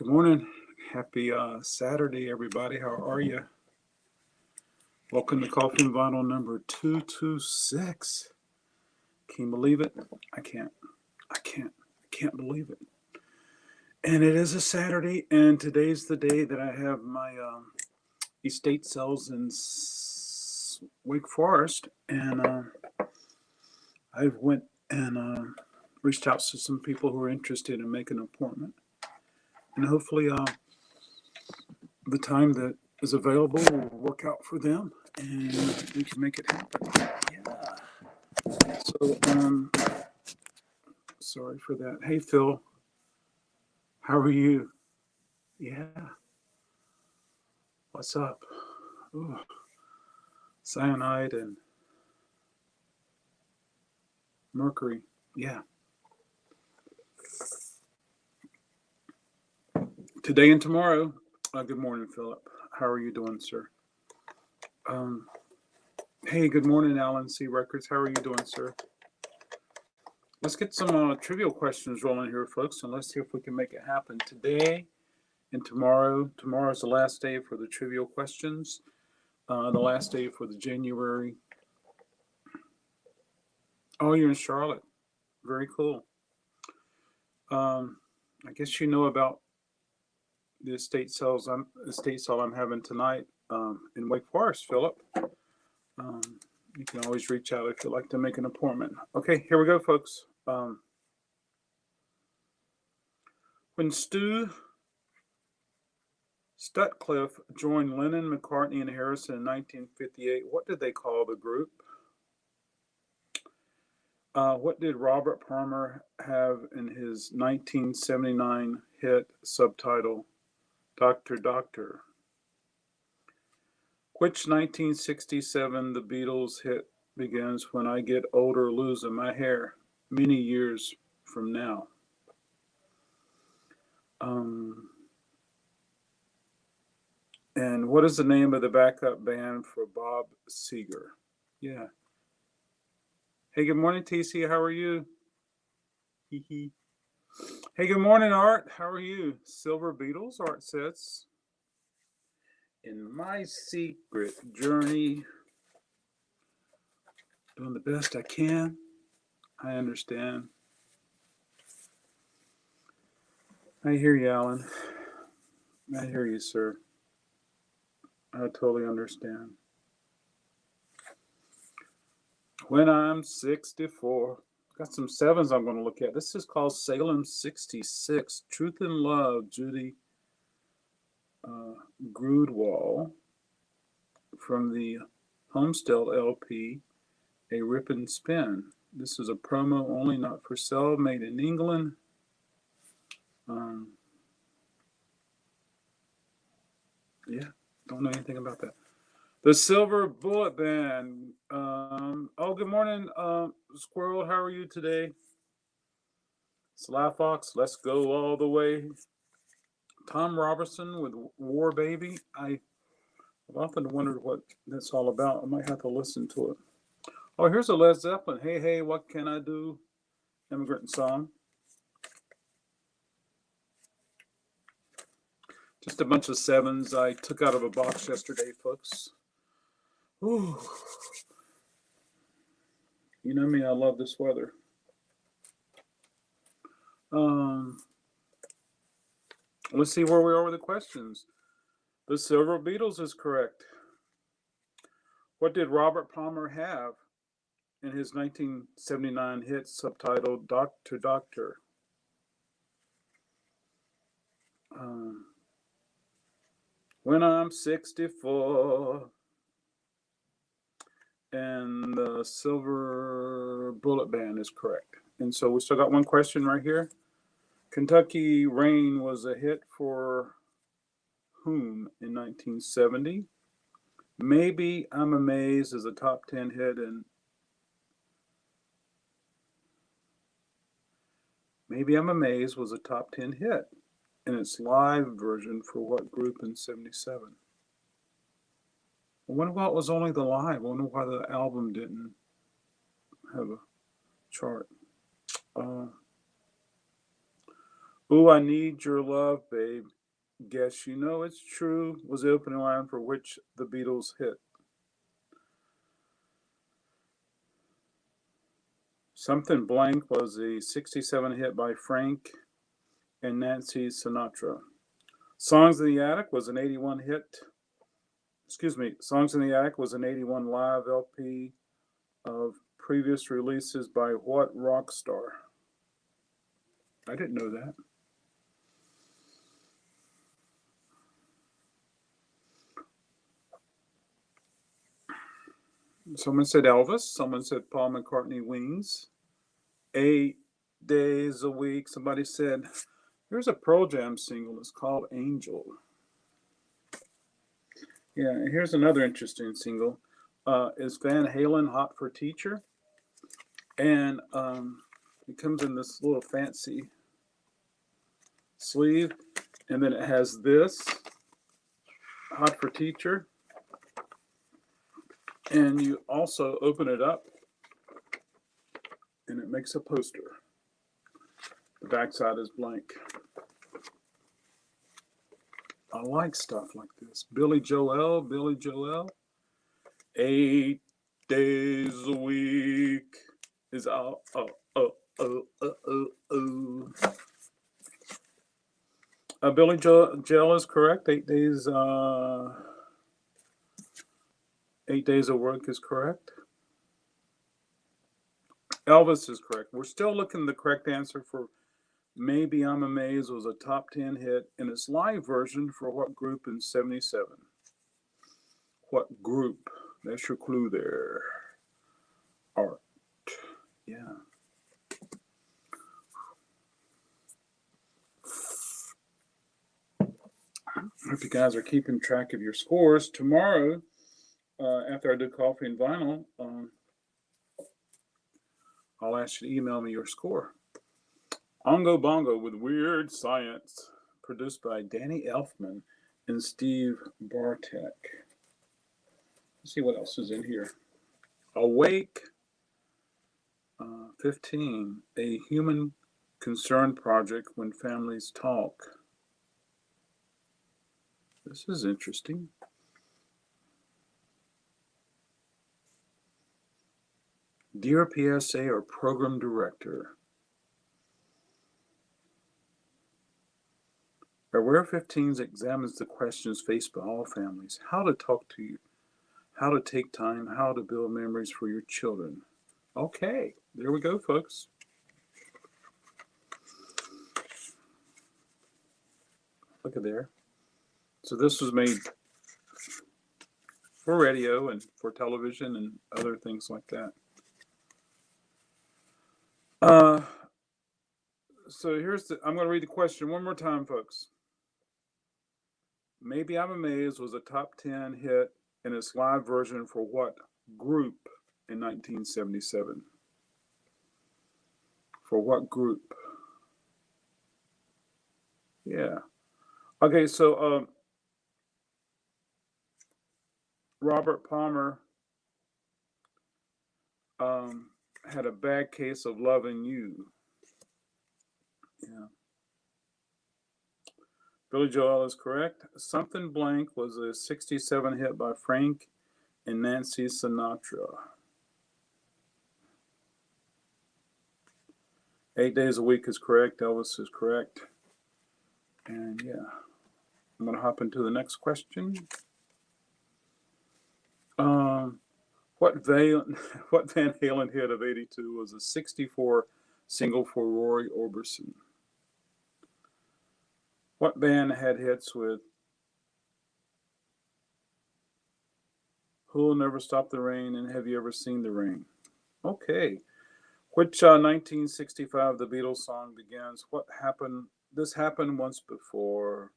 Good morning. Happy Saturday, everybody. How are you? Welcome to Coffee and Vinyl number 226. Can you believe it? I can't. I can't believe it. And it is a Saturday, and today's the day that I have my estate sales in Wake Forest, and I went and reached out to some people who are interested in making an appointment, and hopefully the time that is available will work out for them and we can make it happen. Yeah. So, sorry for that. Hey, Phil, how are you? Yeah. What's up? Ooh, cyanide and mercury. Yeah. Today and tomorrow. Good morning, Philip. How are you doing, sir? Um, hey, good morning, Alan C. Records. How are you doing, sir? Let's get some trivial questions rolling here, folks, and let's see if we can make it happen today and tomorrow. Tomorrow's the last day for the trivial questions. The last day for the January. Oh, you're in Charlotte. Very cool. I guess you know about the estate sale I'm having tonight in Wake Forest, Philip. You can always reach out if you'd like to make an appointment. Okay, here we go, folks. When Stu Sutcliffe joined Lennon, McCartney, and Harrison in 1958, what did they call the group? What did Robert Palmer have in his 1979 hit subtitle, Doctor, Doctor? Which 1967 The Beatles hit begins, When I Get Older Losing My Hair, many years from now? And what is the name of the backup band for Bob Seger? Yeah. Hey, good morning, TC. How are you? Hee. Hey, good morning, Art. How are you? Silver Beetles, Art says. In my secret journey, doing the best I can. I understand. I hear you, Alan. I hear you, sir. I totally understand. When I'm 64, got some sevens I'm going to look at. This is called Salem 66, Truth and Love, Judy Grudwall, from the Homestead LP, A Rip and Spin. This is a promo only, not for sale, made in England. Yeah, don't know anything about that. The Silver Bullet Band. Good morning, Squirrel. How are you today? Sly Fox, Let's Go All the Way. Tom Robertson with War Baby. I've often wondered what that's all about. I might have to listen to it. Oh, here's a Led Zeppelin. Hey, hey, what can I do? Immigrant song. Just a bunch of sevens I took out of a box yesterday, folks. Ooh. You know me, I love this weather. Let's see where we are with the questions. The Silver Beetles is correct. What did Robert Palmer have in his 1979 hit subtitled Doctor, Doctor? When I'm 64. And the Silver Bullet Band is correct. And so we still got one question right here. Kentucky Rain was a hit for whom in 1970? Maybe I'm Amazed is a top 10 hit, and Maybe I'm Amazed was a top 10 hit in its live version for what group in 77? I wonder why it was only the live. I wonder why the album didn't have a chart. Ooh, I Need Your Love, Babe. Guess You Know It's True was the opening line for which the Beatles hit. Something Blank was a 67 hit by Frank and Nancy Sinatra. Songs in the Attic was an 81 hit. Excuse me, Songs in the Attic was an 81 live LP of previous releases by what rock star? I didn't know that. Someone said Elvis. Someone said Paul McCartney Wings. 8 days a week. Somebody said, here's a Pearl Jam single. It's called Angel. Yeah, here's another interesting single. Is Van Halen Hot for Teacher? And it comes in this little fancy sleeve. And then it has this, Hot for Teacher. And you also open it up and it makes a poster. The backside is blank. I like stuff like this. Billy Joel. 8 days a week is out. Billy Joel is correct. 8 days. 8 days of work is correct. Elvis is correct. We're still looking the correct answer for Maybe I'm Amazed was a top 10 hit in its live version for what group in 77? What group? That's your clue there. Art. Yeah. Hope you guys are keeping track of your scores. Tomorrow, after I do Coffee and Vinyl, I'll ask you to email me your score. Ongo Bongo with Weird Science, produced by Danny Elfman and Steve Bartek. Let's see what else is in here. Awake 15, a human concern project when families talk. This is interesting. Dear PSA or Program Director. Aware 15 examines the questions faced by all families. How to talk to you, how to take time, how to build memories for your children. Okay, there we go, folks. Look at there. So this was made for radio and for television and other things like that. So I'm going to read the question one more time, folks. Maybe I'm Amazed was a top 10 hit in its live version for what group in 1977? For what group? Yeah. Okay, so Robert Palmer had a bad case of loving you. Yeah. Billy Joel is correct. Something Blank was a 67 hit by Frank and Nancy Sinatra. 8 days a week is correct. Elvis is correct. And yeah, I'm going to hop into the next question. What Van Halen hit of 82 was a 64 single for Roy Orbison? What band had hits with Who'll Never Stop the Rain and Have You Ever Seen the Rain? Okay. Which 1965 The Beatles song begins, What Happened? This Happened Once Before.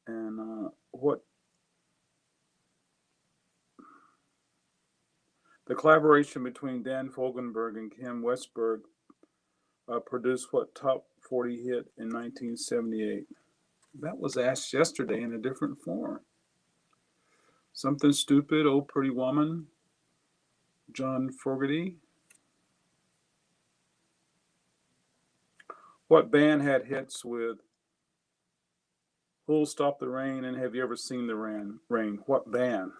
And what? The collaboration between Dan Fogelberg and Kim Westberg produced what top 40 hit in 1978? That was asked yesterday in a different form. Something Stupid, Oh Pretty Woman, John Fogerty. What band had hits with Who'll Stop the Rain and Have You Ever Seen the Rain? What band?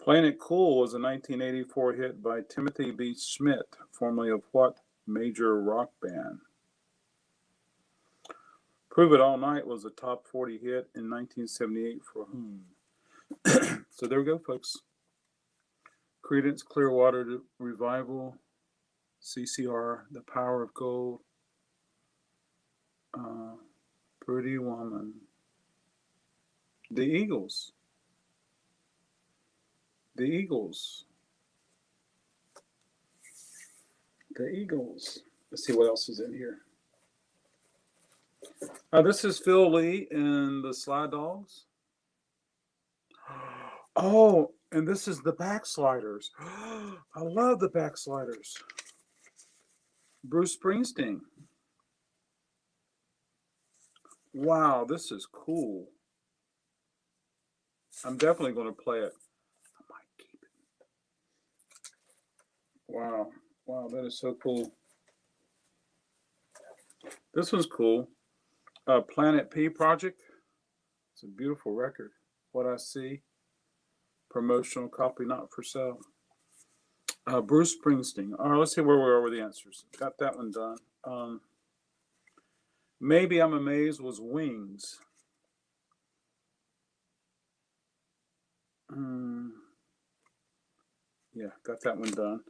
Playing It Cool was a 1984 hit by Timothy B. Schmidt, formerly of what major rock band? Prove It All Night was a top 40 hit in 1978 for whom? So there we go, folks. Creedence Clearwater Revival, CCR, The Power of Gold, Pretty Woman, The Eagles. The Eagles. The Eagles. Let's see what else is in here. This is Phil Lee and the Sly Dogs. Oh, and this is the Backsliders. I love the Backsliders. Bruce Springsteen. Wow, this is cool. I'm definitely going to play it. I might keep it. Wow. Wow, that is so cool. This one's cool. Planet P Project. It's a beautiful record. What I See. Promotional copy not for sale. Bruce Springsteen. All right, let's see where we are with the answers. Got that one done. Maybe I'm Amazed was Wings. Yeah, got that one done.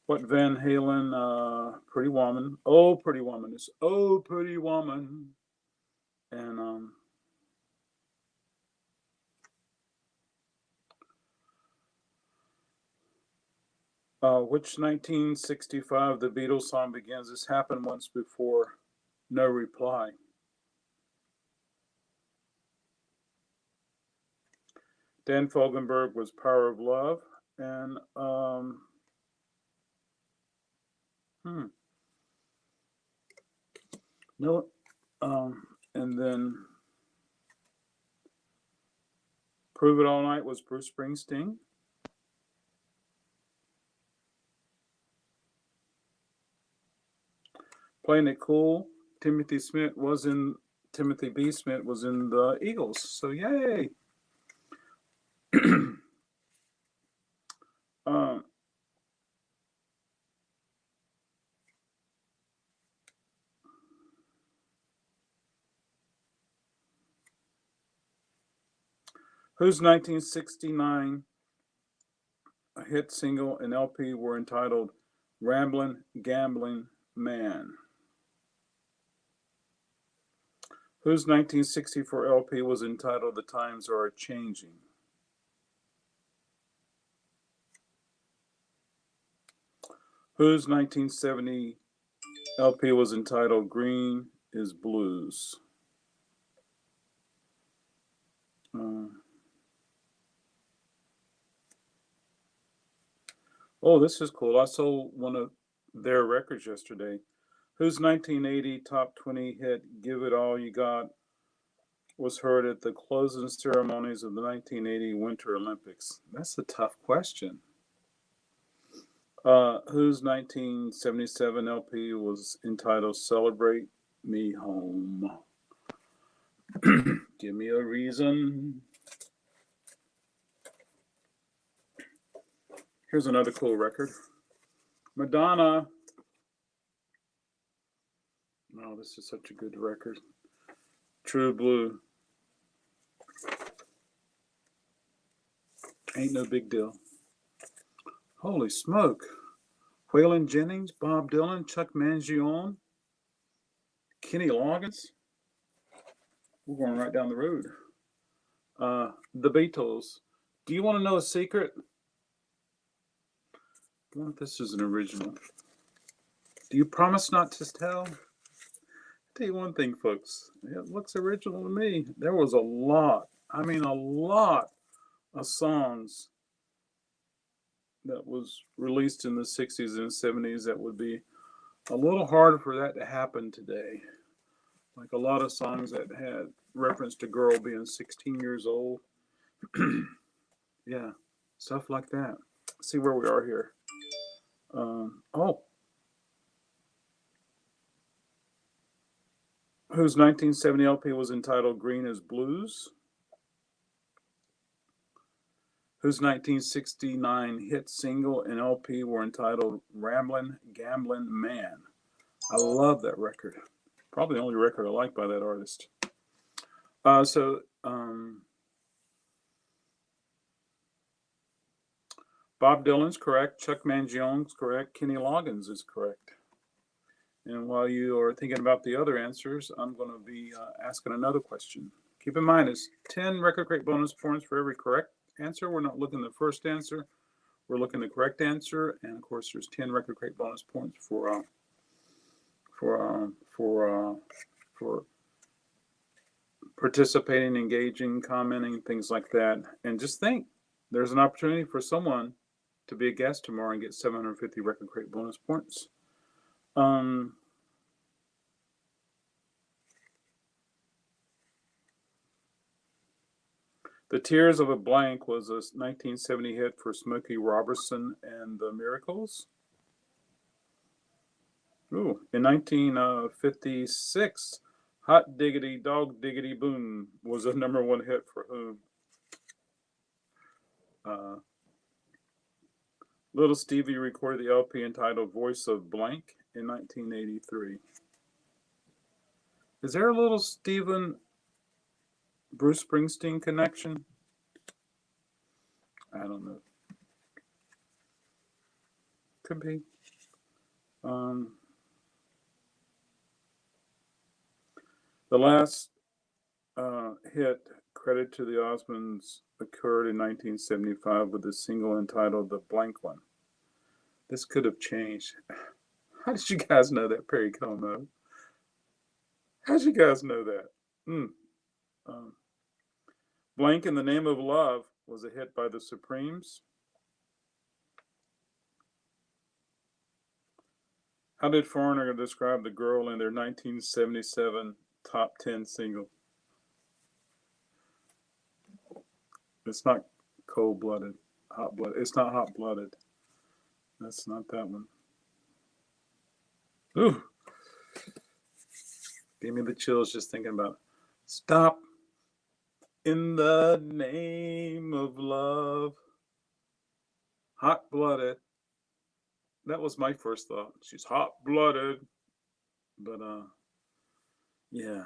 What Van Halen? Pretty Woman. Oh, Pretty Woman. It's Oh, Pretty Woman. And which 1965 the Beatles song begins? This happened once before. No reply. Dan Fogelberg was Power of Love. And no, and then Prove It All Night was Bruce Springsteen. Playing It Cool, Timothy B. Schmidt was in the Eagles. So yay. Whose 1969 hit single and LP were entitled Ramblin' Gambling Man? Whose 1964 LP was entitled The Times Are Changing? Whose 1970 LP was entitled Green is Blues? Oh, this is cool. I sold one of their records yesterday. Whose 1980 top 20 hit Give It All You Got was heard at the closing ceremonies of the 1980 Winter Olympics? That's a tough question. Whose 1977 LP was entitled Celebrate Me Home? Give me a reason. Here's another cool record. Madonna. Oh, this is such a good record. True Blue. Ain't no big deal. Holy smoke. Waylon Jennings, Bob Dylan, Chuck Mangione, Kenny Loggins. We're going right down the road. The Beatles. Do you want to know a secret? Well, this is an original. Do you promise not to tell? I'll tell you one thing, folks. It looks original to me. There was a lot of songs that was released in the 60s and 70s that would be a little harder for that to happen today. Like a lot of songs that had reference to girl being 16 years old. Yeah, stuff like that. Let's see where we are here. Oh, whose 1970 LP was entitled Green is Blues? Whose 1969 hit single and LP were entitled Ramblin' Gamblin' Man? I love that record. Probably the only record I like by that artist. Bob Dylan's correct. Chuck Mangione's correct. Kenny Loggins is correct. And while you are thinking about the other answers, I'm going to be asking another question. Keep in mind, it's 10 Record Crate bonus points for every correct answer. We're not looking at the first answer. We're looking at the correct answer. And of course, there's 10 Record Crate bonus points for participating, engaging, commenting, things like that. And just think, there's an opportunity for someone to be a guest tomorrow and get 750 Record Crate bonus points. The Tears of a Blank was a 1970 hit for Smokey Robertson and the Miracles. Ooh, in 1956, Hot Diggity Dog Diggity Boom was a #1 hit for whom? Little Stevie recorded the LP entitled Voice of Blank in 1983. Is there a little Stephen Bruce Springsteen connection? I don't know. Could be. The last hit credit to the Osmonds occurred in 1975 with a single entitled The Blank One. This could have changed. How did you guys know that, Perry Como? How did you guys know that? Blank in the Name of Love was a hit by the Supremes. How did Foreigner describe the girl in their 1977 top 10 single? It's not cold-blooded, hot-blooded. It's not hot-blooded. That's not that one. Ooh. Gave me the chills just thinking about it. Stop in the name of love. Hot-blooded. That was my first thought. She's hot-blooded. But, yeah.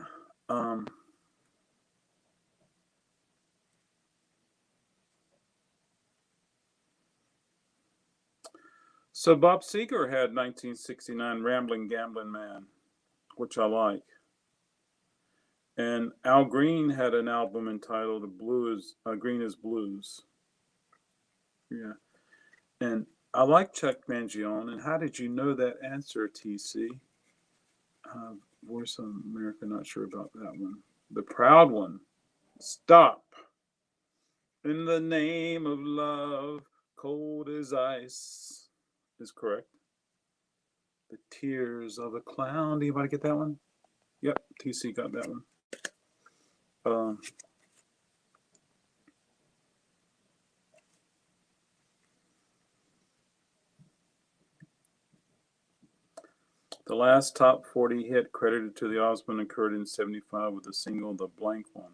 So Bob Seger had 1969 Ramblin' Gamblin' Man, which I like. And Al Green had an album entitled Green is Blues. Yeah. And I like Chuck Mangione. And how did you know that answer, TC? Voice of America, not sure about that one. The Proud One. Stop. In the name of love, cold as ice is correct. The Tears of a Clown. Do anybody get that one? Yep, TC got that one. The last top 40 hit credited to the Osmond occurred in 75 with the single The Blank One.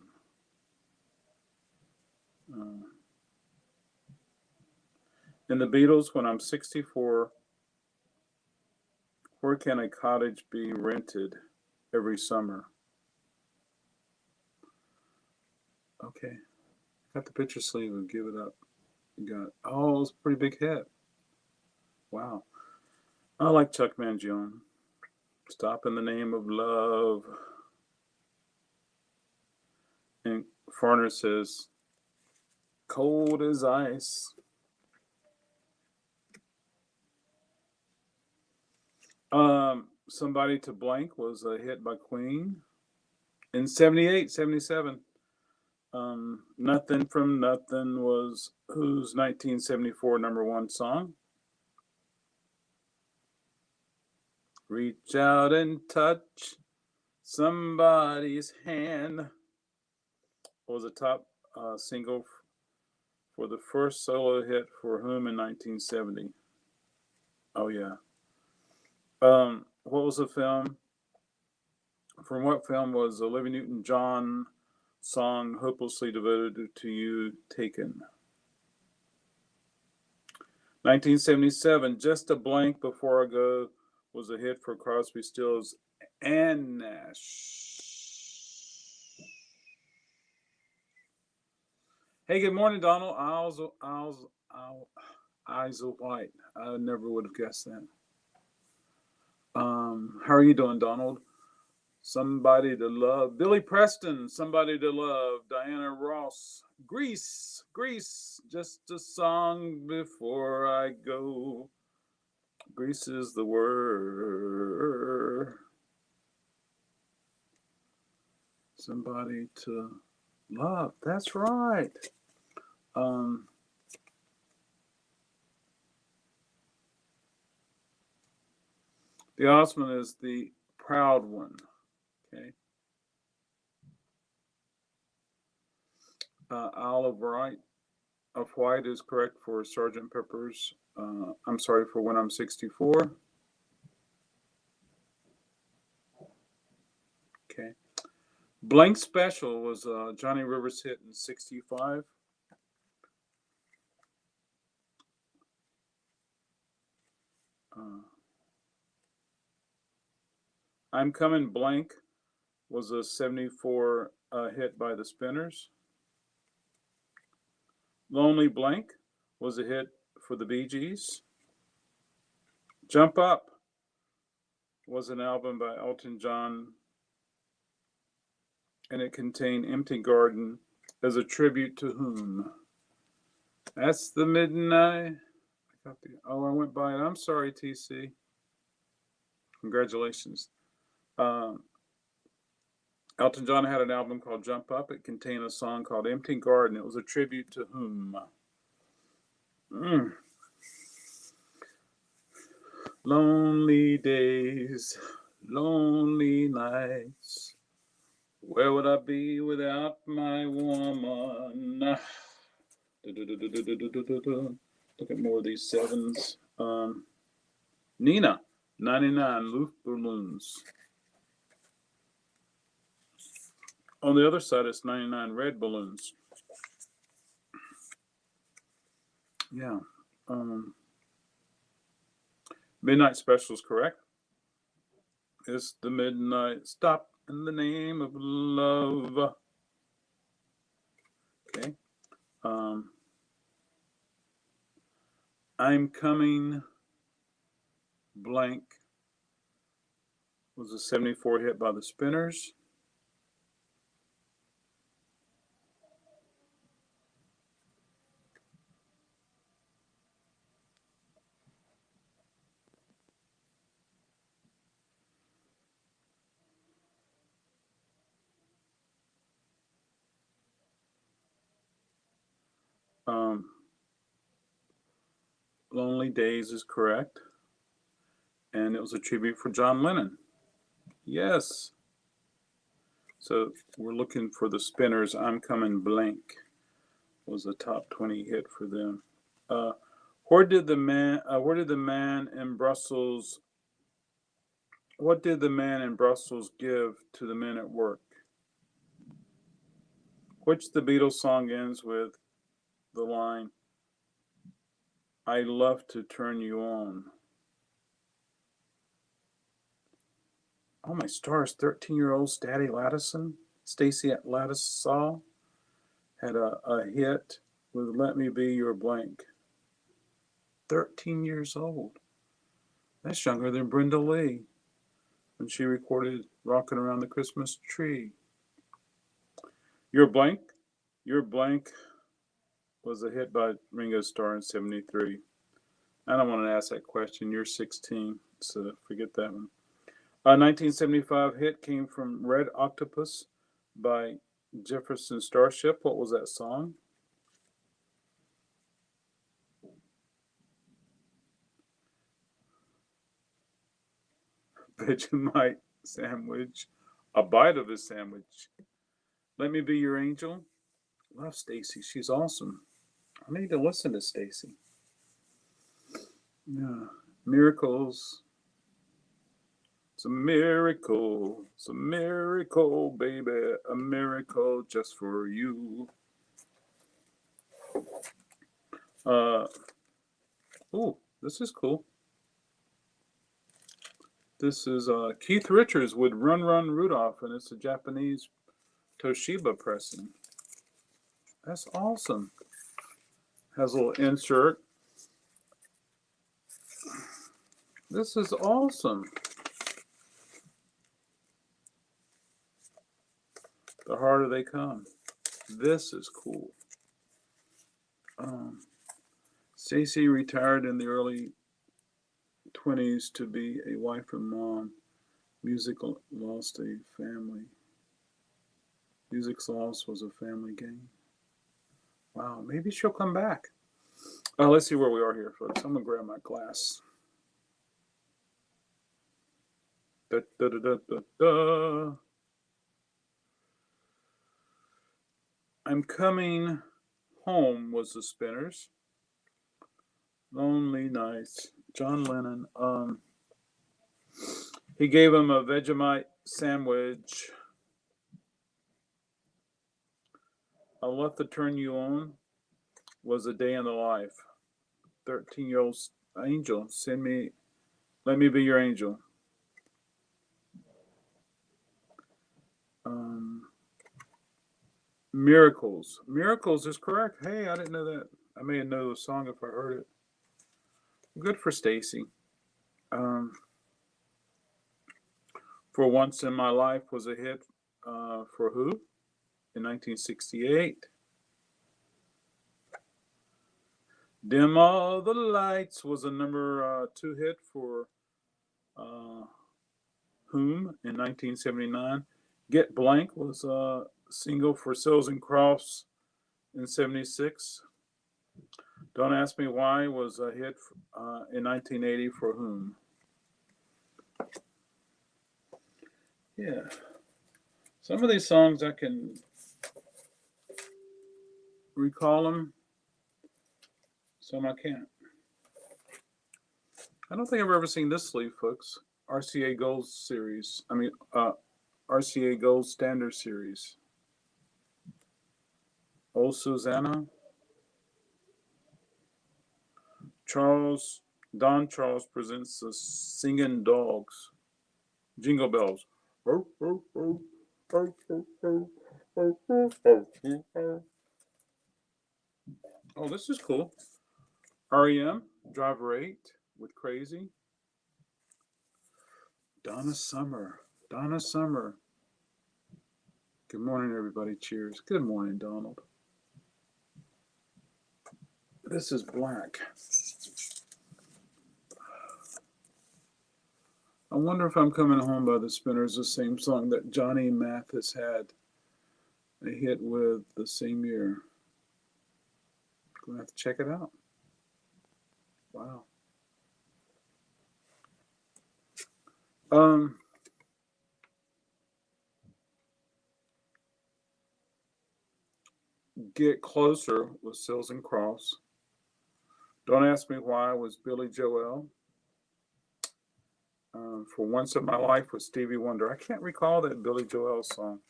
In the Beatles, When I'm 64, where can a cottage be rented every summer? Okay. Got the picture sleeve and Give It Up. You got it's a pretty big hit. Wow. I like Chuck Mangione. Stop in the Name of Love. And Foreigner says, cold as ice. Somebody to Blank was a hit by Queen. In 78, 77. Nothing from Nothing was whose 1974 #1 song? Reach out and touch Somebody's Hand was a top single for the first solo hit for whom in 1970? Oh, yeah. What was the film? From what film was Olivia Newton-John song "Hopelessly Devoted to You" taken? 1977, Just a Blank Before I Go was a hit for Crosby, Stills, and Nash. Hey, good morning, Donald. Eyes of White. I never would have guessed that. How are you doing, Donald? Somebody to Love. Billy Preston, Somebody to Love. Diana Ross, Grease, just a song before I go. Grease is the word. Somebody to Love. That's right. The Osmond is the proud one. Okay. Olive Wright of White is correct for Sgt. Pepper's. I'm sorry, for When I'm 64. Okay. Blank Special was Johnny Rivers' hit in 65. I'm Coming Blank was a 74 hit by the Spinners. Lonely Blank was a hit for the Bee Gees. Jump Up was an album by Elton John, and it contained Empty Garden as a tribute to whom? That's the Midnight. I went by it. I'm sorry, TC. Congratulations. Elton John had an album called Jump Up. It contained a song called Empty Garden. It was a tribute to whom? Lonely days, lonely nights. Where would I be without my woman? Look at more of these sevens. Nina, 99 Luftballons. On the other side, it's 99 red balloons. Yeah. Midnight Special is correct. It's the midnight stop in the name of love. Okay. I'm Coming Blank was a 74 hit by the Spinners. Lonely Days is correct. And it was a tribute for John Lennon. Yes. So we're looking for the Spinners. I'm Coming Blank was a top 20 hit for them. Where did the man in Brussels? What did the man in Brussels give to the men at work? Which the Beatles song ends with the line, "I love to turn you on." Oh my stars! 13-year-old Stacey Lattisaw had a hit with "Let Me Be Your Blank." 13 years old. That's younger than Brenda Lee when she recorded "Rocking Around the Christmas Tree." Your Blank was a hit by Ringo Starr in 73. I don't want to ask that question. You're 16, so forget that one. A 1975 hit came from Red Octopus by Jefferson Starship. What was that song? Vegemite Sandwich. a bite of his sandwich. Let Me Be Your Angel. Love Stacy. She's awesome. I need to listen to Stacy. Yeah. Miracles. It's a miracle. It's a miracle, baby. A miracle just for you. This is cool. This is Keith Richards with Run Run Rudolph, and it's a Japanese Toshiba pressing. That's awesome. Has a little insert. This is awesome. The harder they come. This is cool. Stacy retired in the early 20s to be a wife and mom. Music lost a family. Music's loss was a family gain. Wow, maybe she'll come back. Let's see where we are here, folks. I'm going to grab my glass. Da, da, da, da, da, da. I'm Coming Home was the Spinners. Lonely Nights. John Lennon. He gave him a Vegemite sandwich. I'll Let the Turn You On was a day in the life. 13-year-old angel. Let me be your angel. Miracles. Miracles is correct. Hey, I didn't know that. I may have known the song if I heard it. Good for Stacy. For Once in My Life was a hit for who? In 1968. Dim All the Lights was a number 2 hit for whom in 1979. Get Blank was a single for Seals and Crofts in 76. Don't Ask Me Why was a hit in 1980 for whom? Yeah. Some of these songs I can recall them. Some I can't. I don't think I've ever seen this sleeve, folks. RCA Gold series. RCA Gold Standard series. Old Susanna. Don Charles presents the Singing Dogs. Jingle Bells. Oh, this is cool. REM, Driver 8 with Crazy. Donna Summer. Good morning, everybody. Cheers. Good morning, Donald. This is Black. I wonder if I'm Coming Home by the Spinners, the same song that Johnny Mathis had a hit with the same year. Gonna have to check it out. Wow. Get Closer with Seals and Crofts. Don't Ask Me Why was Billy Joel. For Once in My Life with Stevie Wonder. I can't recall that Billy Joel song.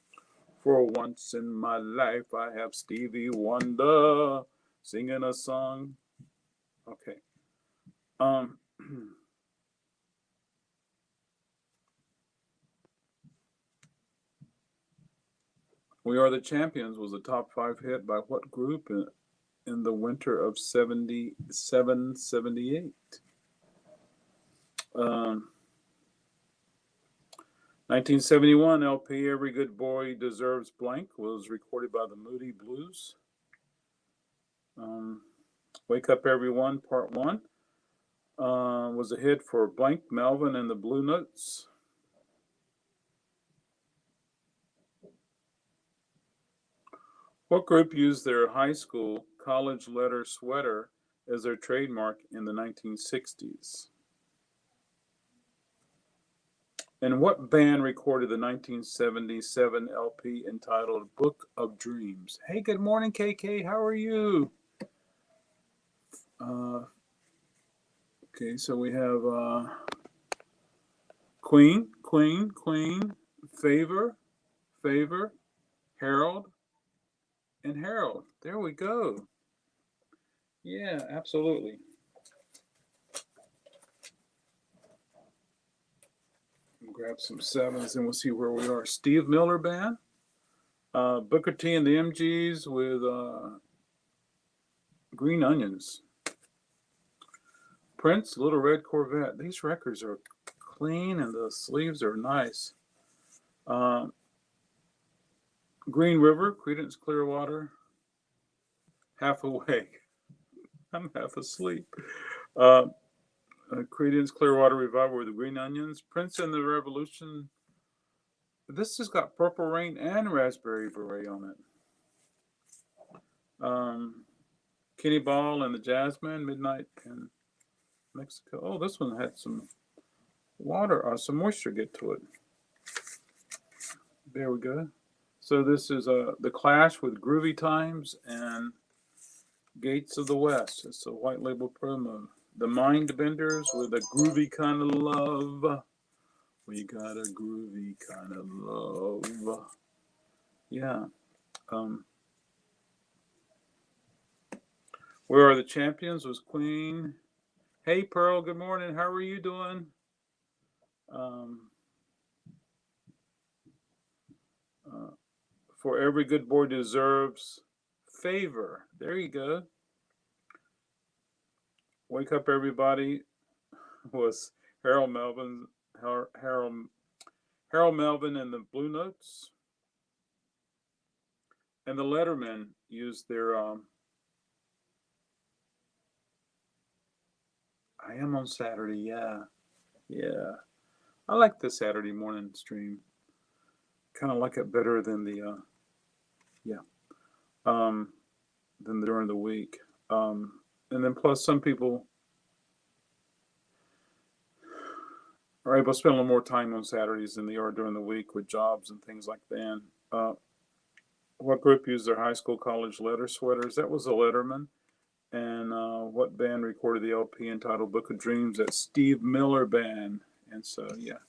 For once in my life, I have Stevie Wonder singing a song. Okay. We Are the Champions was a top 5 hit by what group in the winter of 77-78? 1971 LP Every Good Boy Deserves Blank was recorded by the Moody Blues. Wake Up Everyone Part 1 was a hit for Blank, Melvin and the Blue Notes. What group used their high school college letter sweater as their trademark in the 1960s? And what band recorded the 1977 LP entitled Book of Dreams? Hey, good morning, KK. How are you? Okay, so we have Queen, Favor, Harold, and Harold. There we go. Yeah, absolutely. Grab some sevens and we'll see where we are. Steve Miller Band, Booker T and the MGs with Green Onions. Prince, Little Red Corvette. These records are clean and the sleeves are nice. Green River, Creedence Clearwater. Half awake. I'm half asleep. Creedence Clearwater Revival with the Green Onions. Prince and the Revolution. This has got Purple Rain and Raspberry Beret on it. Kenny Ball and the Jazzmen, Midnight in Mexico. Oh, this one had some water or some moisture get to it. There we go. So this is The Clash with Groovy Times and Gates of the West. It's a white label promo. The Mindbenders with a groovy kind of love. We got a groovy kind of love. Yeah. Where Are the Champions was Queen. Hey, Pearl, good morning. How are you doing? For Every Good Boy Deserves Favor. There you go. Wake Up Everybody was Harold Melvin and the Blue Notes. And the Lettermen used their I Am on Saturday, yeah. I like the Saturday morning stream. Kind of like it better than the than during the week. And then plus some people are able to spend a little more time on Saturdays than they are during the week with jobs and things like that. What group used their high school, college letter sweaters? That was a Letterman. And what band recorded the LP entitled Book of Dreams? That Steve Miller Band. And so, yeah.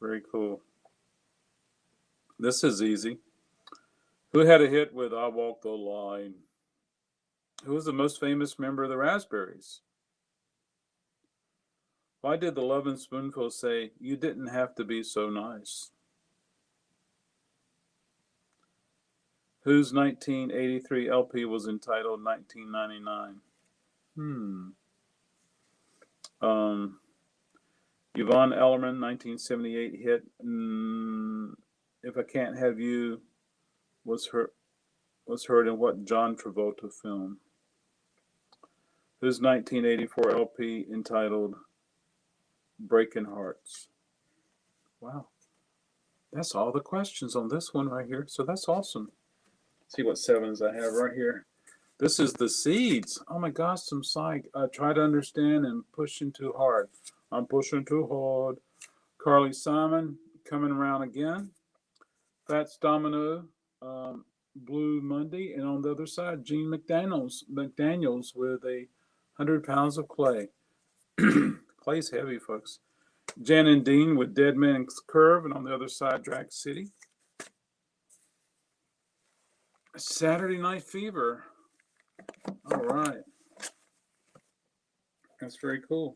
Very cool. This is easy. Who had a hit with I Walk the Line? Who was the most famous member of the Raspberries? Why did the Lovin' Spoonful say, "You didn't have to be so nice"? Whose 1983 LP was entitled 1999? Yvonne Elliman, 1978 hit If I Can't Have You was heard in what John Travolta film? Whose 1984 LP entitled Breaking Hearts? Wow. That's all the questions on this one right here. So that's awesome. Let's see what sevens I have right here. This is the Seeds. Oh my gosh, some psych. Try to understand and pushing too hard. I'm pushing too hard. Carly Simon coming around again. Fats Domino, Blue Monday, and on the other side, Gene McDaniels with 100 pounds of clay. Clay's heavy, folks. Jan and Dean with Dead Man's Curve, and on the other side, Drag City. Saturday Night Fever. All right. That's very cool.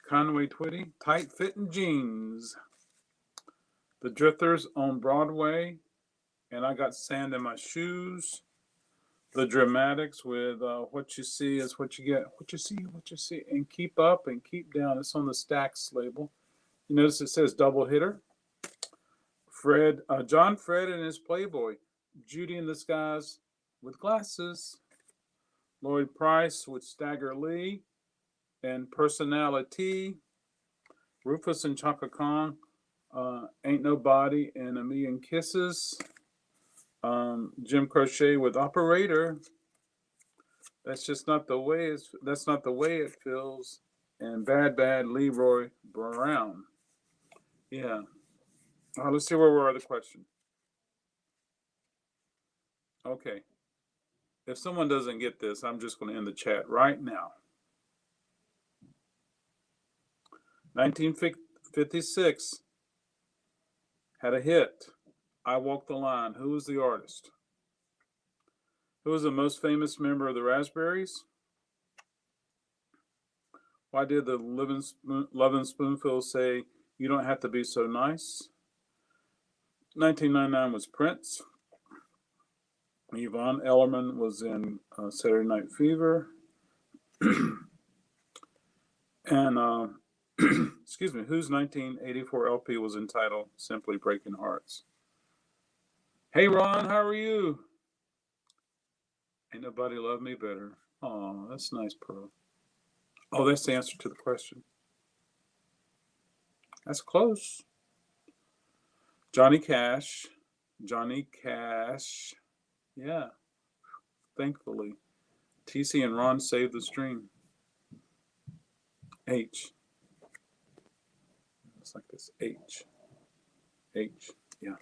Conway Twitty, Tight Fitting Jeans. The Drifters on Broadway, and I Got Sand in My Shoes. The Dramatics with What You See Is What You Get. What you see, and Keep Up and Keep Down. It's on the Stax label. You notice it says double hitter. John Fred and his Playboy. Judy in the Skies with Glasses. Lloyd Price with Stagger Lee and Personality. Rufus and Chaka Khan, Ain't Nobody and A Million Kisses. Jim Croce with Operator. That's not the way it feels. And Bad Leroy Brown. Yeah. Let's see where we are. The question. Okay. If someone doesn't get this, I'm just going to end the chat right now. 1956 had a hit. I Walk the Line. Who was the artist? Who was the most famous member of the Raspberries? Why did the Lovin' Spoonful say, "You don't have to be so nice"? 1999 was Prince. Yvonne Ellerman was in Saturday Night Fever. And, excuse me, whose 1984 LP was entitled Simply Breaking Hearts? Hey, Ron, how are you? Ain't nobody love me better. Oh, that's nice, Pearl. Oh, that's the answer to the question. That's close. Johnny Cash. Johnny Cash. Yeah, thankfully. TC and Ron saved the stream. H. It's like this. H. Yeah.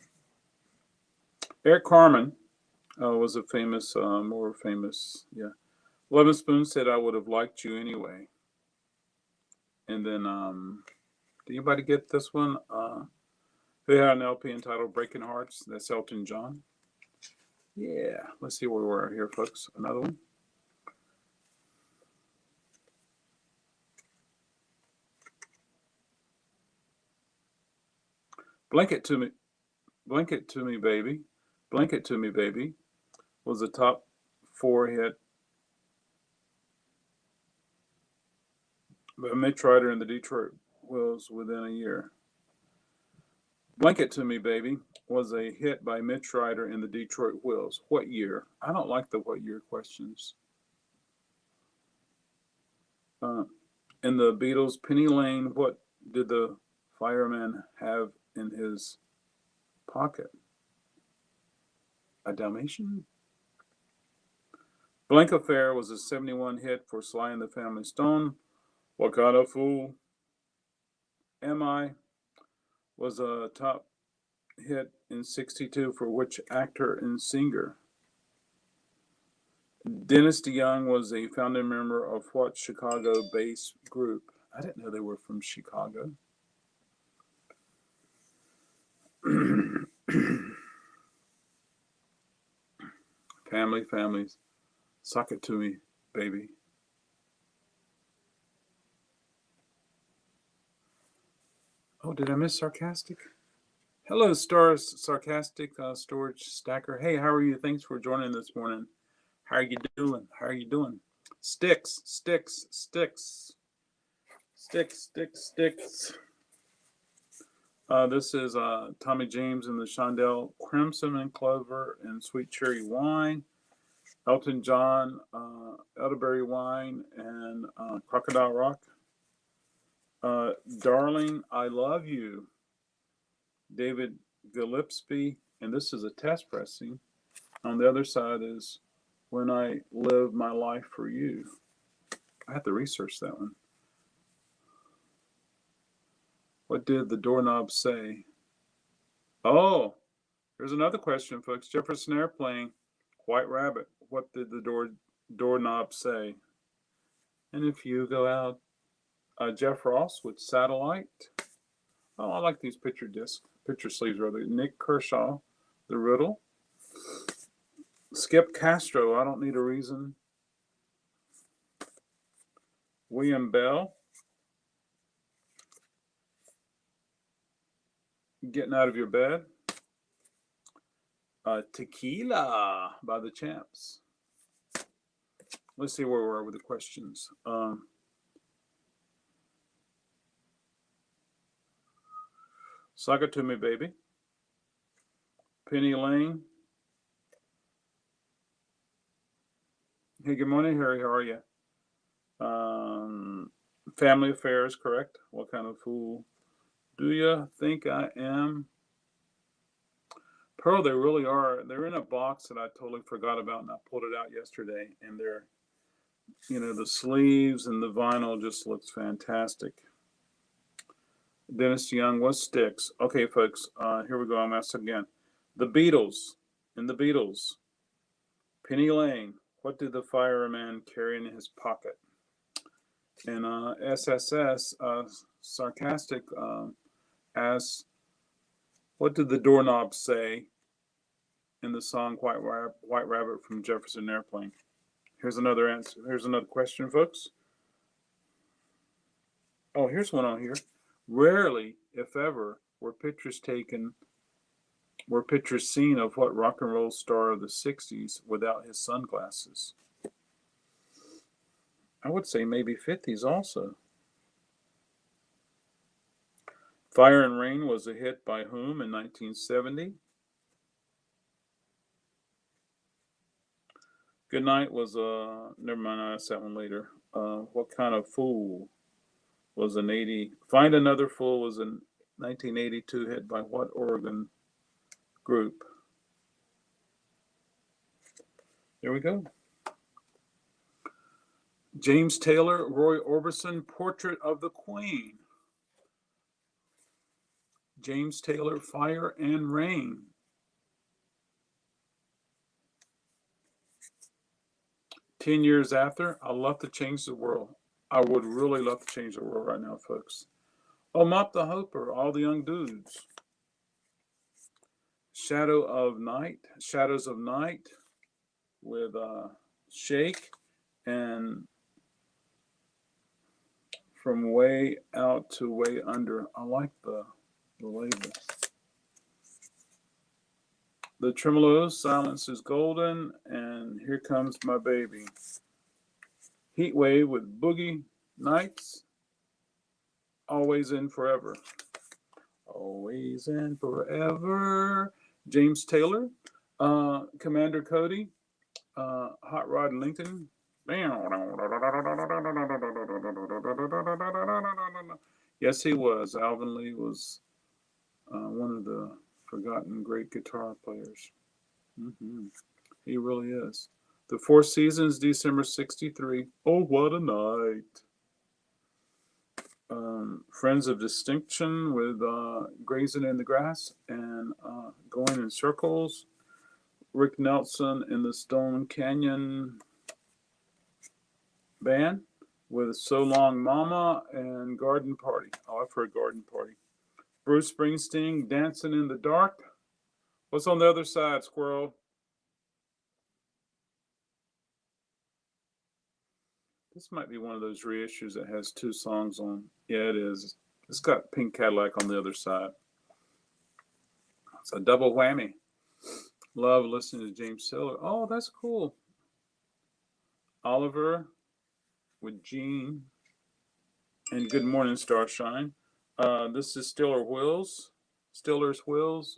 Eric Carmen was a famous, more famous, yeah. Lovin' Spoon said, "I would have liked you anyway." And then, did anybody get this one? Who had an LP entitled Breaking Hearts? That's Elton John. Yeah. Let's see where we're at here, folks. Another one. Blanket to Me, Blanket to Me, Baby. Blanket to Me, Baby was the top 4 hit by Mitch Ryder and the Detroit Wills within a year. Blanket to Me, Baby was a hit by Mitch Ryder and the Detroit Wills. What year? I don't like the what year questions. In the Beatles' Penny Lane, what did the fireman have in his pocket? A Dalmatian? Blank Affair was a 71 hit for Sly and the Family Stone. What Kind of Fool Am I was a top hit in 62 for which actor and singer? Dennis DeYoung was a founding member of what Chicago-based group? I didn't know they were from Chicago. Families. Sock it to me, baby. Oh, did I miss Sarcastic? Hello, Sarcastic Storage Stacker. Hey, how are you? Thanks for joining this morning. How are you doing? Sticks. This is Tommy James and the Shondell Crimson and Clover and Sweet Cherry Wine. Elton John, Elderberry Wine, and Crocodile Rock. Darling, I Love You. David Gillespie, and this is a test pressing. On the other side is When I Live My Life for You. I have to research that one. What did the doorknob say? Oh, here's another question, folks. Jefferson Airplane, White Rabbit. What did the doorknob say? And if you go out, Jeff Ross with Satellite. Oh, I like these picture sleeves rather. Nick Kershaw, The Riddle. Skip Castro, I Don't Need a Reason. William Bell, Getting Out of Your Bed. Tequila by the Champs. Let's see where we are with the questions. Sock It to Me, Baby. Penny Lane. Hey, good morning, Harry. How are you? Family Affairs, correct? What Kind of Fool Do You Think I Am? Pearl, they really are. They're in a box that I totally forgot about, and I pulled it out yesterday, and The sleeves and the vinyl just looks fantastic. Dennis Young, what sticks? Okay, folks, here we go. I'm asking again. The Beatles, Penny Lane, what did the fireman carry in his pocket? And SSS, sarcastic, asks, what did the doorknob say in the song White Rabbit from Jefferson Airplane? Here's another answer. Here's another question, folks. Oh, here's one on here. Rarely, if ever, were pictures seen of what rock and roll star of the 60s without his sunglasses? I would say maybe 50s also. Fire and Rain was a hit by whom in 1970? Good Night was never mind, I'll ask that one later. What Kind of Fool was an 80? Find Another Fool was a 1982 hit by what Oregon group? There we go. James Taylor, Roy Orbison, Portrait of the Queen. James Taylor, Fire and Rain. "10 years after, I love to change the world." I would really love to change the world right now, folks. Oh, Mop the Hooper, All the Young Dudes. Shadows of Night with Shake and From Way Out to Way Under. I like the label. The Tremolos, Silence is Golden, and Here Comes My Baby. Heat Wave with Boogie Nights. Always and Forever. Always and Forever. James Taylor. Commander Cody. Hot Rod Lincoln. Yes, he was. Alvin Lee was one of the forgotten great guitar players. He really is. The Four Seasons, December 63. Oh, what a night. Friends of Distinction with Grazing in the Grass and Going in Circles. Rick Nelson in the Stone Canyon Band with So Long Mama and Garden Party. Oh, I've heard Garden Party. Bruce Springsteen, Dancing in the Dark. What's on the other side, Squirrel? This might be one of those reissues that has two songs on. Yeah, it is. It's got Pink Cadillac on the other side. It's a double whammy. Love listening to James Taylor. Oh, that's cool. Oliver with Gene and Good Morning Starshine. This is Stiller's Wheels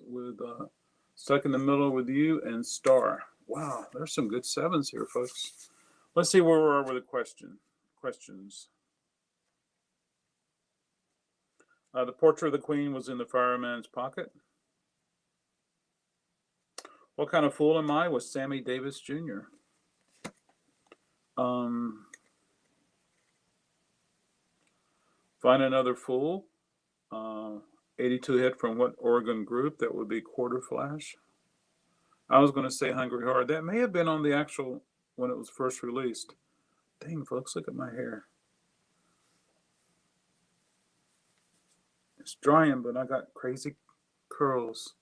with Stuck in the Middle with You and Star. Wow, there's some good sevens here, folks. Let's see where we are with the questions. The Portrait of the Queen was in the fireman's pocket. What Kind of Fool Am I was Sammy Davis Jr. Find Another Fool. 82 hit from what Oregon group? That would be Quarter Flash. I was going to say Hungry Heart. That may have been on the actual when it was first released. Dang, folks, look at my hair. It's drying, but I got crazy curls.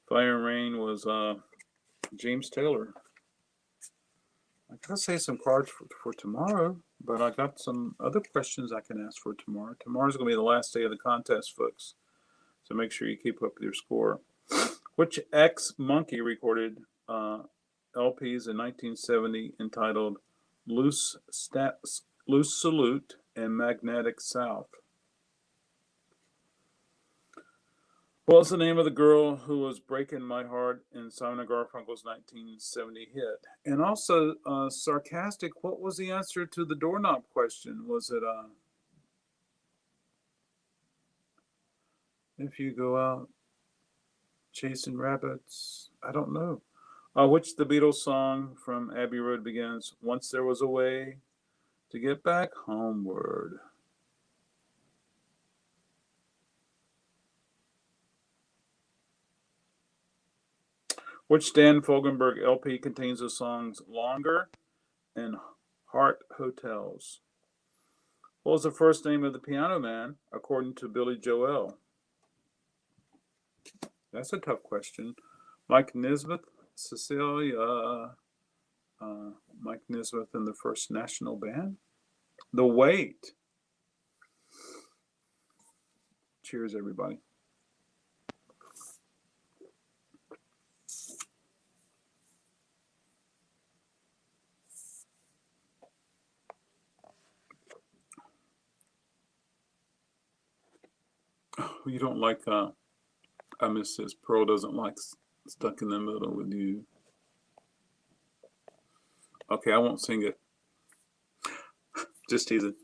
Fire and Rain was James Taylor. I gotta say some cards for tomorrow, but I got some other questions I can ask for tomorrow. Tomorrow's gonna be the last day of the contest, folks. So make sure you keep up with your score. Which ex-Monkey recorded LPs in 1970 entitled Loose Salute and Magnetic South? What was the name of the girl who was breaking my heart in Simon & Garfunkel's 1970 hit? And also, sarcastic, what was the answer to the doorknob question? Was it, if you go out Chasing Rabbits. I don't know. Which the Beatles song from Abbey Road begins? Once there was a way to get back homeward. Which Dan Fogelberg LP contains the songs Longer and Heart Hotels? What was the first name of the piano man, according to Billy Joel? That's a tough question. Mike Nesmith, Cecilia, Mike Nesmith and the First National Band. The Wait. Cheers, everybody. You don't like, I miss this. Pearl doesn't like Stuck in the Middle with You. Okay, I won't sing it. Just teasing.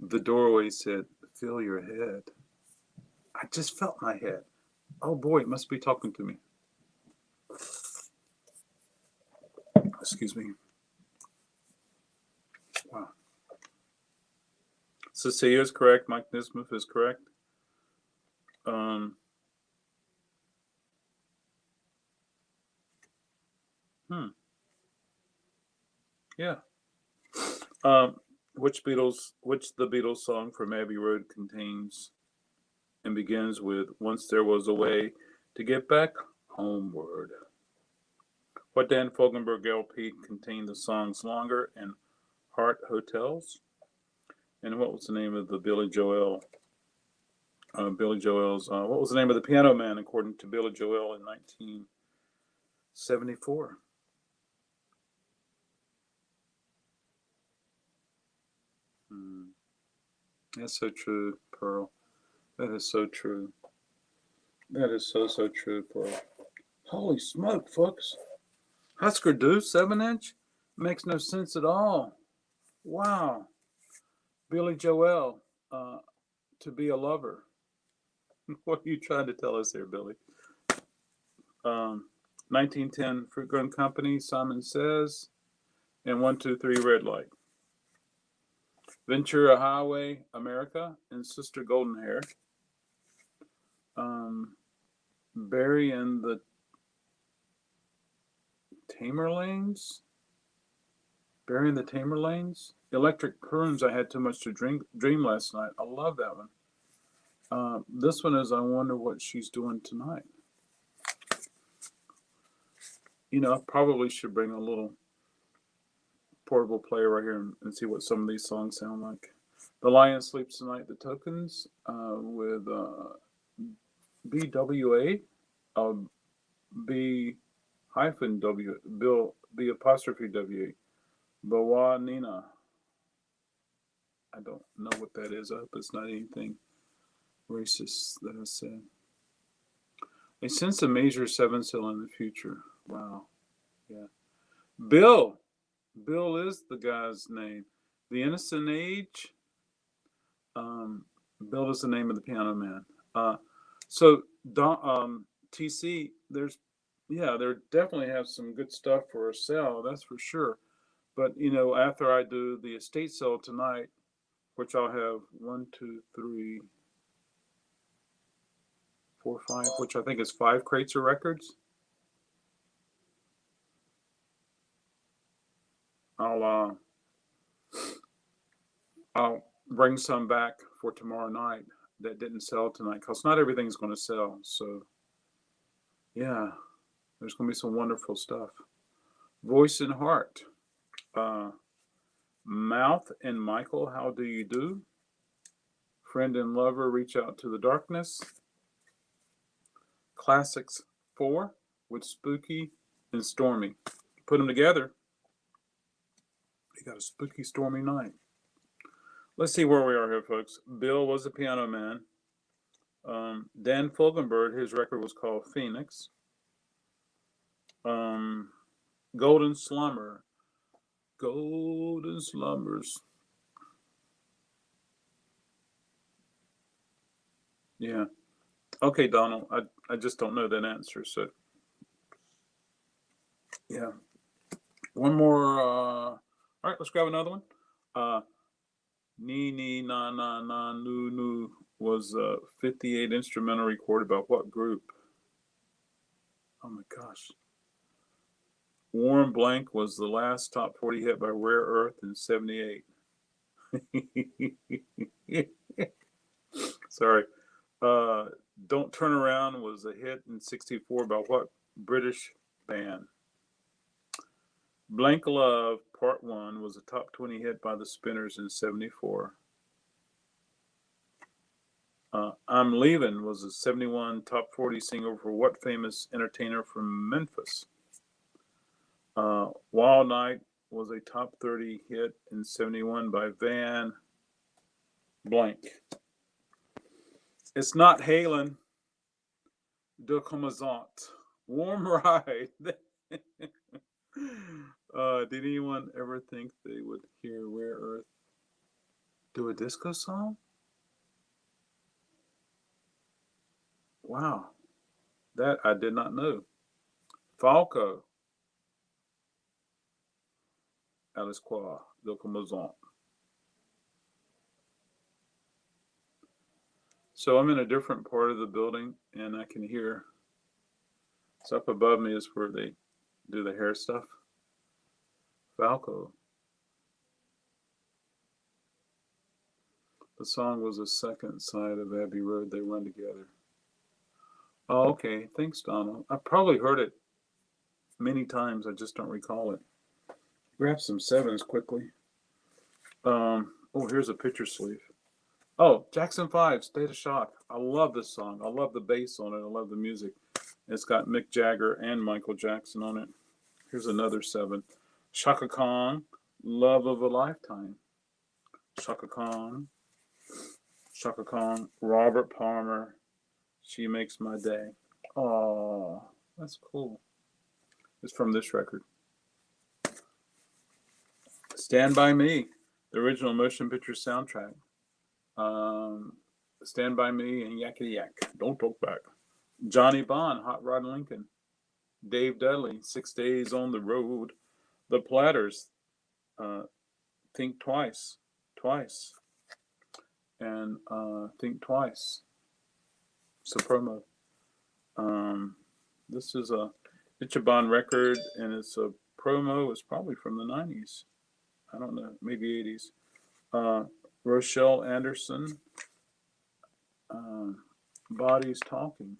The Doorway said, feel your head. I just felt my head. Oh boy, it must be talking to me. Excuse me. Wow. Cecilia is correct. Mike Nesmith is correct. Yeah. Which the Beatles song from Abbey Road contains and begins with Once There Was a Way to Get Back Homeward? What Dan Fogelberg LP contained the songs Longer and Heart Hotels? And what was the name of the Billy Joel's, what was the name of the piano man according to Billy Joel in 1974? That's so true, Pearl. That is so true. That is so true, Pearl. Holy smoke, folks. Husker Du 7-inch? Makes no sense at all. Wow. Billy Joel, To Be a Lover. What are you trying to tell us here, Billy? 1910 Fruit Gun Company, Simon Says, and 123 Red Light. Ventura Highway, America, and Sister Golden Hair. Barry and the Tamerlanes. Barry and the Tamerlanes. Electric Prunes. I had too much to dream last night. I love that one. This one is I Wonder What She's Doing Tonight. You know, I probably should bring a little portable player right here and see what some of these songs sound like. The Lion Sleeps Tonight, The Tokens, with BWA, B hyphen W, Bill, B apostrophe W, Bawa Nina. I don't know what that is. I hope it's not anything racist that I said. A sense of major 7-cylinder in the future. Wow. Yeah. Bill. Bill is the guy's name. The Innocent Age. Bill is the name of the piano man. So TC, there definitely have some good stuff for a sale, that's for sure. But you know, after I do the estate sale tonight, which I'll have 1, 2, 3, 4, 5, which I think is 5 crates of records. I'll bring some back for tomorrow night that didn't sell tonight, because not everything's going to sell. So yeah, there's going to be some wonderful stuff. Voice and Heart. Mouth and Michael, How Do You Do? Friend and Lover, Reach Out to the Darkness. Classics 4 with Spooky and Stormy. Put them together, you got a spooky, stormy night. Let's see where we are here, folks. Bill was a piano man. Dan Fogelberg, his record was called Phoenix. Golden Slumber. Golden Slumbers. Yeah. Okay, Donald, I just don't know that answer. So, yeah. One more. All right, let's grab another one. Ni Ni Na Na Na Nu Nu was 58 instrumental recorded by what group? Oh my gosh. Warm Blank was the last top 40 hit by Rare Earth in 78. Sorry. Don't Turn Around was a hit in 64 by what British band? Blank Love Part 1 was a top 20 hit by the Spinners in 74. I'm Leaving was a 71 top 40 single for what famous entertainer from Memphis? Wild Night was a top 30 hit in 71 by Van Blank. It's not Halen. De Comazant. Warm Ride. Did anyone ever think they would hear Rare Earth do a disco song? Wow. That I did not know. Falco. Alice Qua. De Comazant. So I'm in a different part of the building and I can hear. So up above me is where they do the hair stuff. Falco. The song was the second side of Abbey Road. They run together. Oh, okay. Thanks, Donald. I probably heard it many times. I just don't recall it. Grab some sevens quickly. Oh, here's a picture sleeve. Oh, Jackson 5, State of Shock. I love this song. I love the bass on it. I love the music. It's got Mick Jagger and Michael Jackson on it. Here's another seven. Chaka Khan, Love of a Lifetime. Chaka Khan. Chaka Khan. Robert Palmer, She Makes My Day. Oh, that's cool. It's from this record. Stand By Me, the original motion picture soundtrack. Stand By Me and Yakety Yak. Don't Talk Back. Johnny Bond, Hot Rod Lincoln. Dave Dudley, 6 Days on the Road. The Platters, Think Twice. Twice. And Think Twice. It's a promo. This is a Ichiban record, and it's a promo. It's probably from the 90s. I don't know, maybe 80s. Rochelle Anderson, Bodies Talking.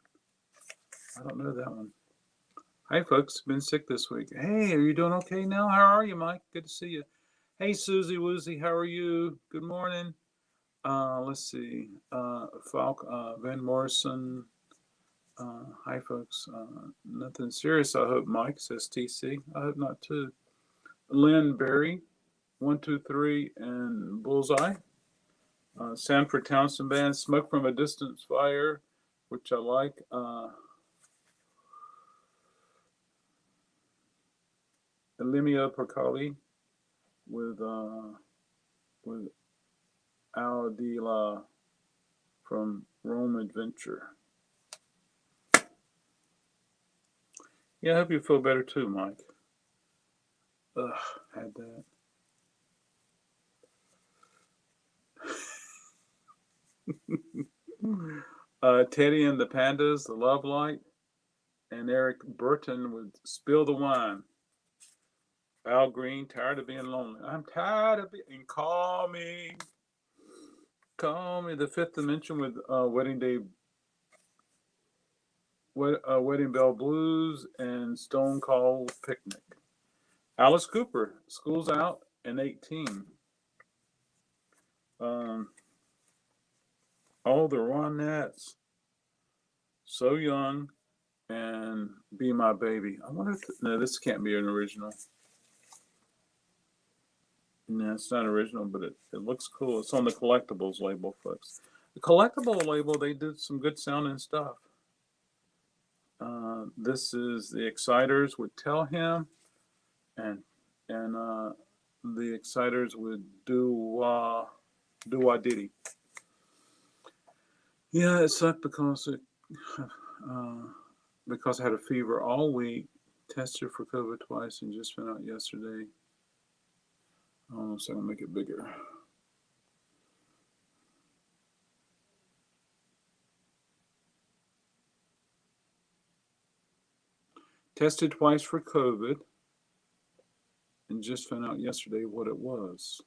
I don't know that one. Hi, folks. Been sick this week. Hey, are you doing okay now? How are you, Mike? Good to see you. Hey, Susie Woozy, how are you? Good morning. Let's see. Falk, Van Morrison. Hi, folks. Nothing serious, I hope, Mike, says TC. I hope not, too. Lynn Berry, 123, and Bullseye. Sanford Townsend Band, Smoke from a Distant Fire, which I like. Elimia Percali with Al Di La from Rome Adventure. Yeah, I hope you feel better too, Mike. Ugh, had that. Teddy and the Pandas, The Love Light, and Eric Burton with Spill the Wine. Al Green, Tired of Being Lonely. I'm tired of being. Call me. Call me. The Fifth Dimension with Wedding Day. Wedding Bell Blues and Stone Cold Picnic. Alice Cooper, School's Out, and 18. All the Ronettes, So Young, and Be My Baby. I wonder if, no, this can't be an original. No, it's not original, but it looks cool. It's on the Collectibles label, folks. The Collectible label, they did some good sounding stuff. This is the Exciters with Tell Him, and the Exciters with Do Wah Diddy. Yeah, it sucked because it because I had a fever all week, tested for COVID twice, and just went out yesterday. Oh, so I'm going to make it bigger. Tested twice for COVID and just found out yesterday what it was.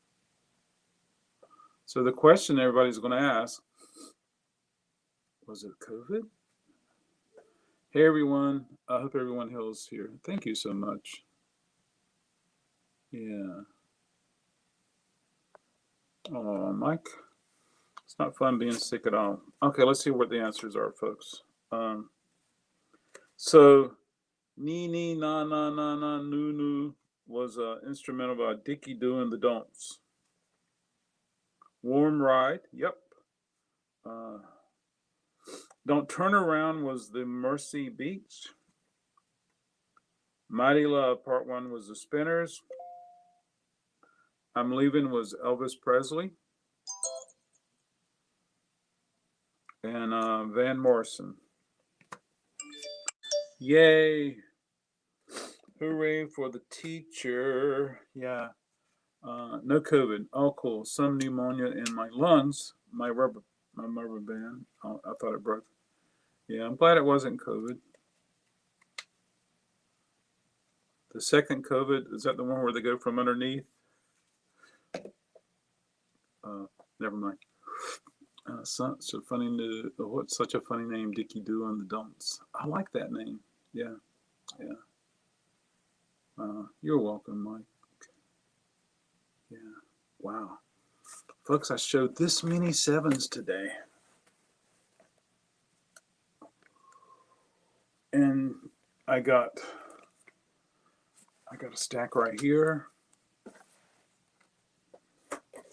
So the question everybody's going to ask, was it COVID? Hey everyone, I hope everyone heals here. Thank you so much. Yeah. Oh, Mike, it's not fun being sick at all. Okay, let's see what the answers are, folks. So, Nee Nee Na Na Na Na Noo Noo was an instrumental by Dickie Doo and the Don'ts. Warm Ride, yep. Don't Turn Around was the Mercy Beach. Mighty Love Part 1 was the Spinners. I'm Leaving was Elvis Presley. And Van Morrison. Yay! Hooray for the teacher. Yeah. No COVID. Oh, cool. Some pneumonia in my lungs. My rubber band. Oh, I thought it broke. Yeah, I'm glad it wasn't COVID. The second COVID, is that the one where they go from underneath? Never mind. Such a funny what's such a funny name, Dickie Doo and the Don'ts. I like that name. Yeah. You're welcome, Mike. Yeah. Wow. Folks, I showed this many sevens today. And I got a stack right here.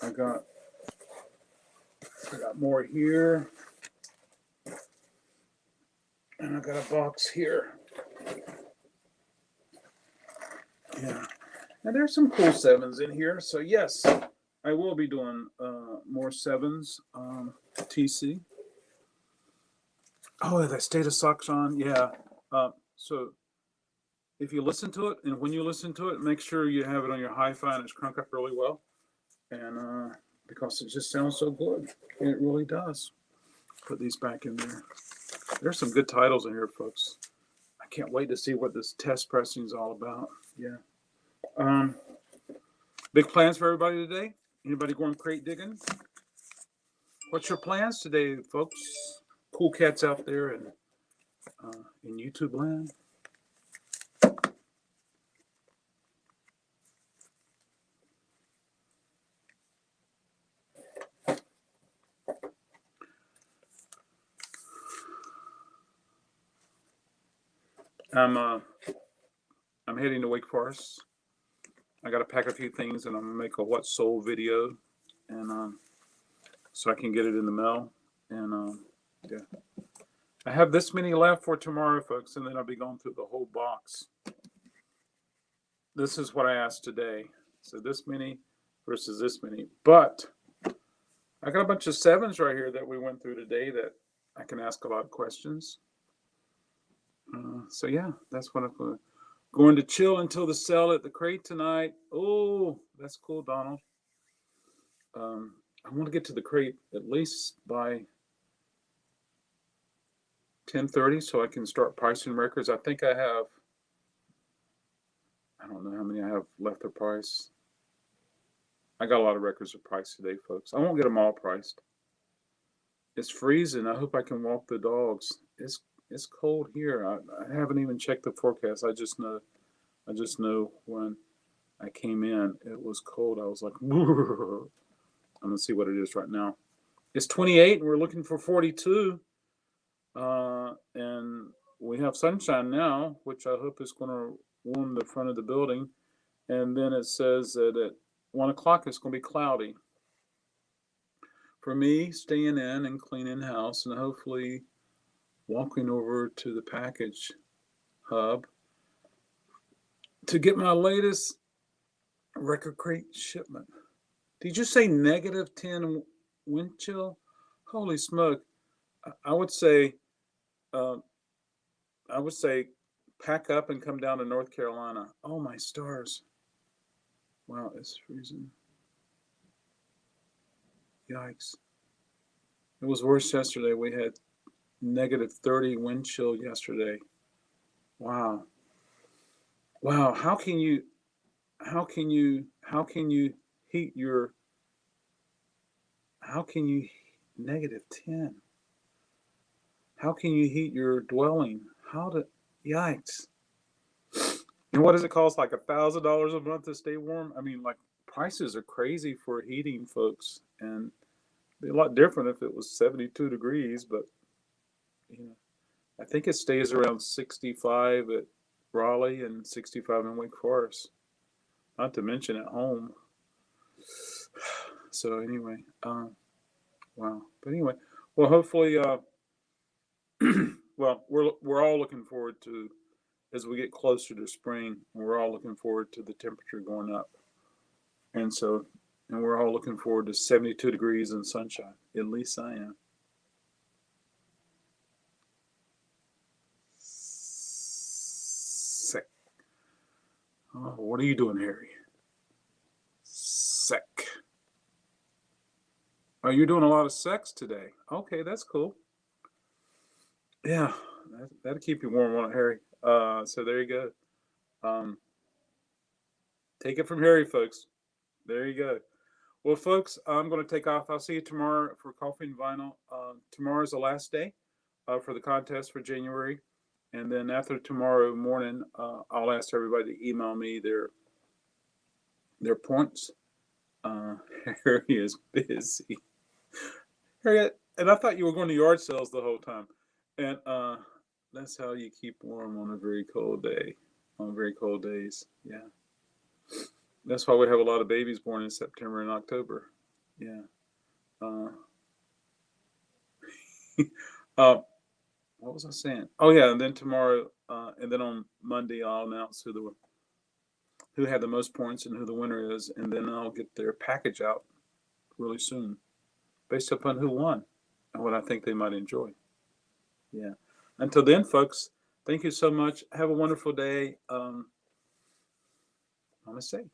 I got more here. And I got a box here. Yeah. And there's some cool sevens in here. So yes, I will be doing more sevens. TC. Oh, that State of Socks on. Yeah. So if you listen to it, and when you listen to it, make sure you have it on your hi-fi and it's cranked up really well. And because it just sounds so good. It really does. Put these back in there. There's some good titles in here, folks. I can't wait to see what this test pressing is all about. Yeah. Big plans for everybody today? Anybody going crate digging? What's your plans today, folks? Cool cats out there in YouTube land. I'm heading to Wake Forest. I got to pack a few things, and I'm gonna make a what sold video, and so I can get it in the mail. And yeah, I have this many left for tomorrow, folks, and then I'll be going through the whole box. This is what I asked today. So this many versus this many, but I got a bunch of sevens right here that we went through today that I can ask a lot of questions. So yeah, that's what I'm going to chill until the sale at the crate tonight. Oh, that's cool, Donald. I want to get to the crate at least by 10:30 so I can start pricing records. I think I don't know how many I have left to price. I got a lot of records to price today, folks. I won't get them all priced. It's freezing. I hope I can walk the dogs. It's cold here. I haven't even checked the forecast. I just know when I came in, it was cold. I was like, I'm gonna see what it is right now. It's 28, and we're looking for 42. And we have sunshine now, which I hope is going to warm the front of the building. And then it says that at 1 o'clock it's going to be cloudy. For me, staying in and cleaning house, and hopefully walking over to the package hub to get my latest record crate shipment. Did you say -10 wind chill? Holy smoke. I would say I would say pack up and come down to North Carolina. Oh, my stars. Wow, it's freezing. Yikes. It was worse yesterday. We had -30 wind chill yesterday. Wow. Wow. How can you heat your, how can you, -10? How can you heat your dwelling? Yikes. And what does it cost? Like $1,000 a month to stay warm? I mean, like, prices are crazy for heating, folks. And it'd be a lot different if it was 72 degrees, but you know, I think it stays around 65 at Raleigh and 65 in Wake Forest. Not to mention at home. So anyway, wow. But anyway, well, hopefully, well, we're all looking forward to, as we get closer to spring, we're all looking forward to the temperature going up, and so, and we're all looking forward to 72 degrees and sunshine. At least I am. Sick. Oh, what are you doing, Harry? Sick. Oh, you're doing a lot of sex today. Okay, that's cool. Yeah, that'll keep you warm, won't it, Harry? So there you go. Um, take it from Harry, folks. There you go. Well, folks, I'm going to take off. I'll see you tomorrow for Coffee and Vinyl. Tomorrow's the last day for the contest for January. And then after tomorrow morning, I'll ask everybody to email me their points. Uh, Harry is busy. Harry, and I thought you were going to yard sales the whole time. And that's how you keep warm on a very cold day, on very cold days. Yeah. That's why we have a lot of babies born in September and October. Yeah. Uh, uh, what was I saying? Oh yeah, and then tomorrow, and then on Monday, I'll announce who had the most points and who the winner is, and then I'll get their package out really soon, based upon who won and what I think they might enjoy. Yeah. Until then, folks, thank you so much. Have a wonderful day. Namaste.